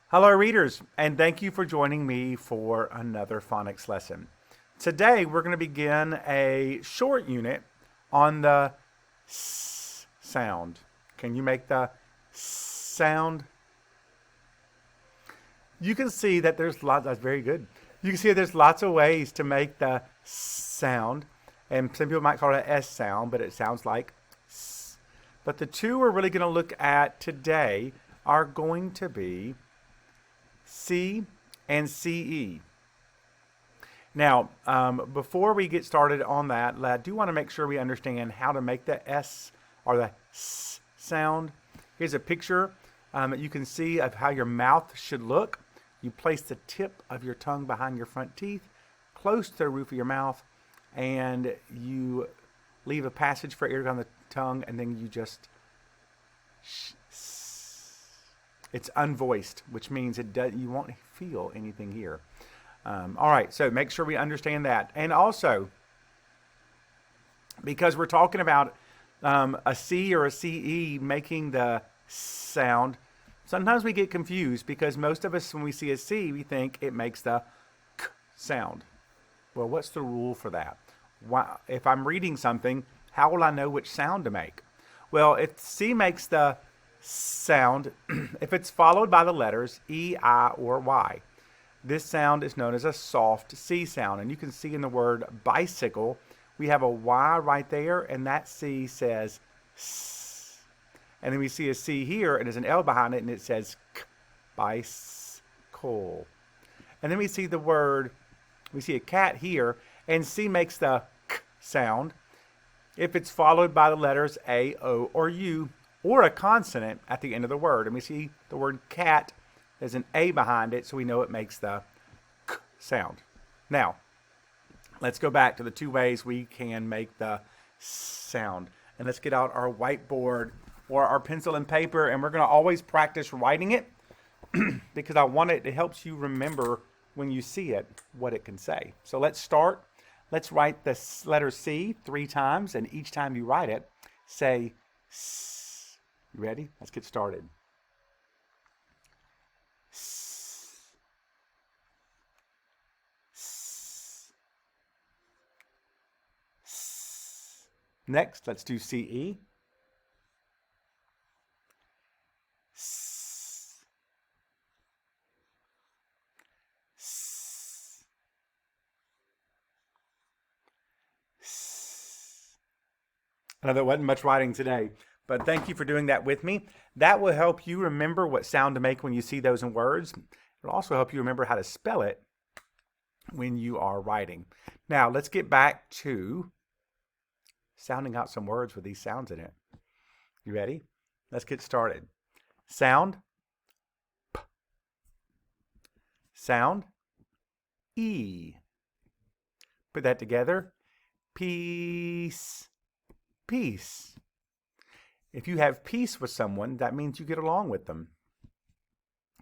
Hello, readers, and thank you for joining me for another phonics lesson. Today, we're going to begin a short unit on the S sound. Can you make the sound? You can see that there's lots, that's very good. You can see that there's lots of ways to make the sound, and some people might call it an S sound, but it sounds like S. But the two we're really going to look at today are going to be C and CE. Now, before we get started on that, I do want to make sure we understand how to make the S or the S sound. Here's a picture that you can see of how your mouth should look. You place the tip of your tongue behind your front teeth, close to the roof of your mouth, and you leave a passage for air down the tongue, and then you just it's unvoiced, which means you won't feel anything here. All right, so make sure we understand that. And also, because we're talking about a C or a CE making the sound, sometimes we get confused because most of us, when we see a C, we think it makes the K sound. Well, what's the rule for that? If I'm reading something, how will I know which sound to make? Well, if C makes the sound, if it's followed by the letters E, I, or Y, this sound is known as a soft C sound. And you can see in the word bicycle, we have a Y right there, and that C says S. And then we see a C here, and there's an L behind it, and it says K, bicycle. And then we see we see a cat here, and C makes the K sound if it's followed by the letters A, O, or U, or a consonant at the end of the word. And we see the word cat, there's an A behind it, so we know it makes the K sound. Now, let's go back to the two ways we can make the sound. And let's get out our whiteboard or our pencil and paper, and we're going to always practice writing it because I want it helps you remember when you see it what it can say. So let's start. Let's write the letter C 3 times, and each time you write it, say S. You ready? Let's get started. S. S. S. Next, let's do CE. S. S. S. I know there wasn't much writing today, but thank you for doing that with me. That will help you remember what sound to make when you see those in words. It'll also help you remember how to spell it when you are writing. Now, let's get back to sounding out some words with these sounds in it. You ready? Let's get started. Sound P. Sound E. Put that together. Peace. Peace. If you have peace with someone, that means you get along with them.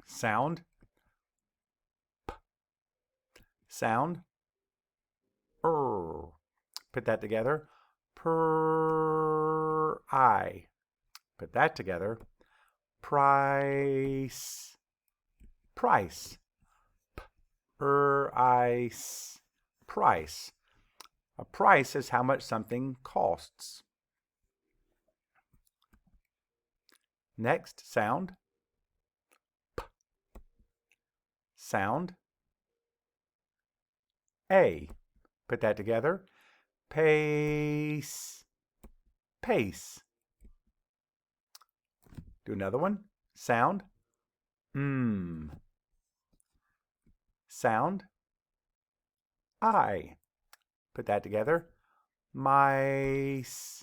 Sound P. Sound R. Put that together. I. Put that together. Price. Price. Ice. Price. A price is how much something costs. Next, sound P. Sound A. Put that together. Pace. Pace. Do another one. Sound Sound I. Put that together. Mice.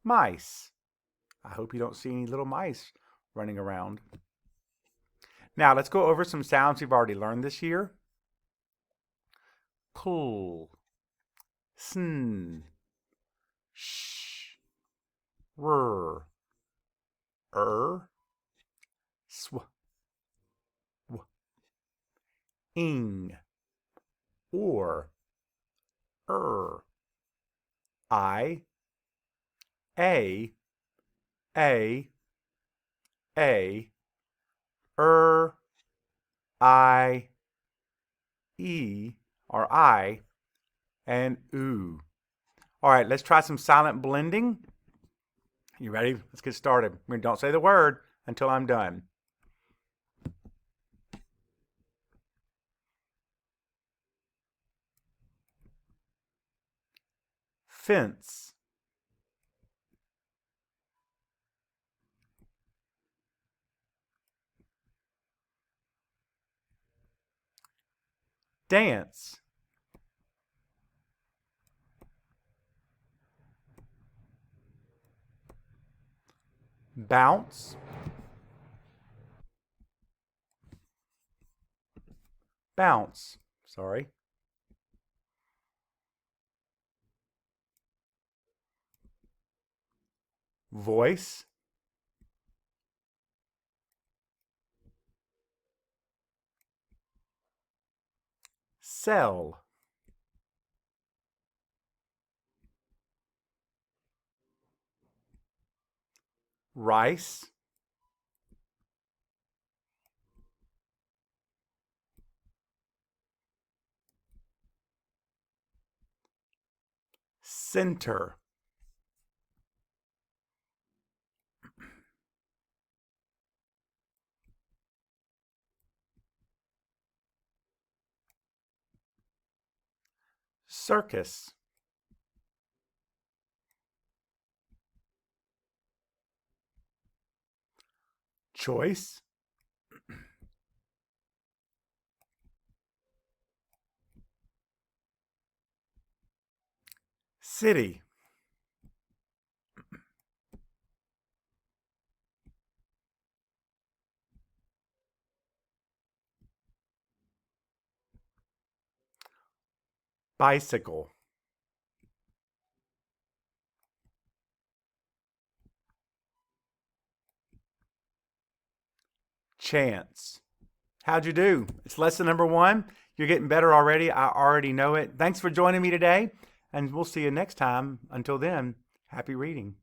Mice. I hope you don't see any little mice running around. Now, let's go over some sounds we've already learned this year. Cool. Sn. Sh. R. Sw. W. Ing. Or. I. A. A. I, E, or I, and oo. All right, let's try some silent blending. You ready? Let's get started. Don't say the word until I'm done. Fence. Dance. Bounce. Bounce. Sorry. Voice. Sell. Rice. Center. Circus. Choice. City. Bicycle. Chance. How'd you do? It's lesson number 1. You're getting better already. I already know it. Thanks for joining me today, and we'll see you next time. Until then, happy reading.